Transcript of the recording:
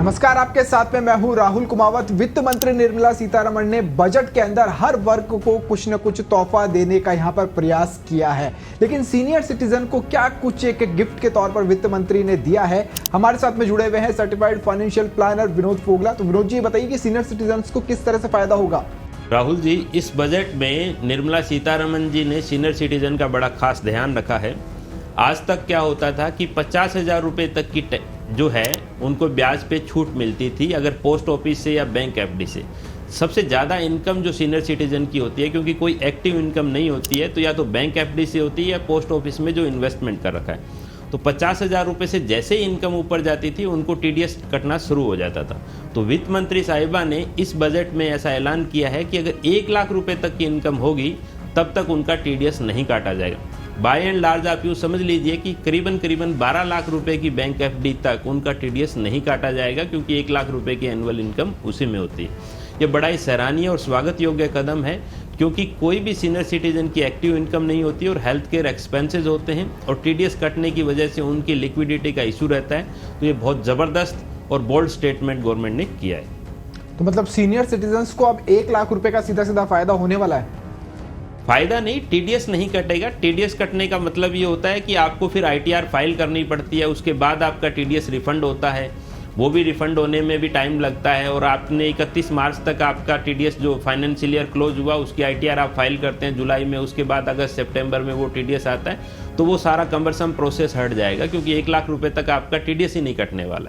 नमस्कार, आपके साथ में मैं हूं राहुल कुमावत। वित्त मंत्री निर्मला सीतारमण ने बजट के अंदर हर वर्ग को कुछ न कुछ तोहफा देने का यहां पर प्रयास किया है, लेकिन सीनियर सिटीजन को क्या कुछ एक गिफ्ट के तौर पर वित्त मंत्री ने दिया है। हमारे साथ में जुड़े हुए हैं सर्टिफाइड फाइनेंशियल प्लानर विनोद फोगला। तो विनोद जी, बताइए कि सीनियर सिटीजन को किस तरह से फायदा होगा। राहुल जी, इस बजट में निर्मला सीतारमण जी ने सीनियर सिटीजन का बड़ा खास ध्यान रखा है। आज तक क्या होता था कि 50,000 रुपये तक की जो है उनको ब्याज पे छूट मिलती थी, अगर पोस्ट ऑफिस से या बैंक एफडी से। सबसे ज़्यादा इनकम जो सीनियर सिटीजन की होती है, क्योंकि कोई एक्टिव इनकम नहीं होती है, तो या तो बैंक एफडी से होती है या पोस्ट ऑफिस में जो इन्वेस्टमेंट कर रखा है। तो 50,000 रुपये से जैसे ही इनकम ऊपर जाती थी उनको टीडीएस कटना शुरू हो जाता था। तो वित्त मंत्री साहिबा ने इस बजट में ऐसा ऐलान किया है कि अगर 1 लाख रुपये तक की इनकम होगी तब तक उनका टीडीएस नहीं काटा जाएगा। बाय एंड लार्ज आप यूँ समझ लीजिए कि करीबन 12 लाख रुपए की बैंक एफडी तक उनका टीडीएस नहीं काटा जाएगा, क्योंकि 1 लाख रुपए की एनुअल इनकम उसी में होती है। ये बड़ा ही सराहनीय और स्वागत योग्य कदम है, क्योंकि कोई भी सीनियर सिटीजन की एक्टिव इनकम नहीं होती और हेल्थ केयर एक्सपेंसेस होते हैं और टीडीएस कटने की वजह से उनकी लिक्विडिटी का इशू रहता है। तो ये बहुत ज़बरदस्त और बोल्ड स्टेटमेंट गवर्नमेंट ने किया है। तो मतलब सीनियर सिटीजन को अब 1 लाख रुपए का सीधा सीधा फायदा होने वाला है। फायदा नहीं, टीडीएस नहीं कटेगा। टीडीएस कटने का मतलब ये होता है कि आपको फिर आईटीआर फाइल करनी पड़ती है, उसके बाद आपका टीडीएस रिफंड होता है। वो भी रिफंड होने में भी टाइम लगता है, और आपने 31 मार्च तक आपका टीडीएस जो फाइनेंशियल ईयर क्लोज हुआ उसकी आईटीआर आप फाइल करते हैं जुलाई में, उसके बाद अगस्त सितंबर में वो टीडीएस आता है। तो वो सारा कम्बरसम प्रोसेस हट जाएगा, क्योंकि 1 लाख रुपए तक आपका टीडीएस ही नहीं कटने वाला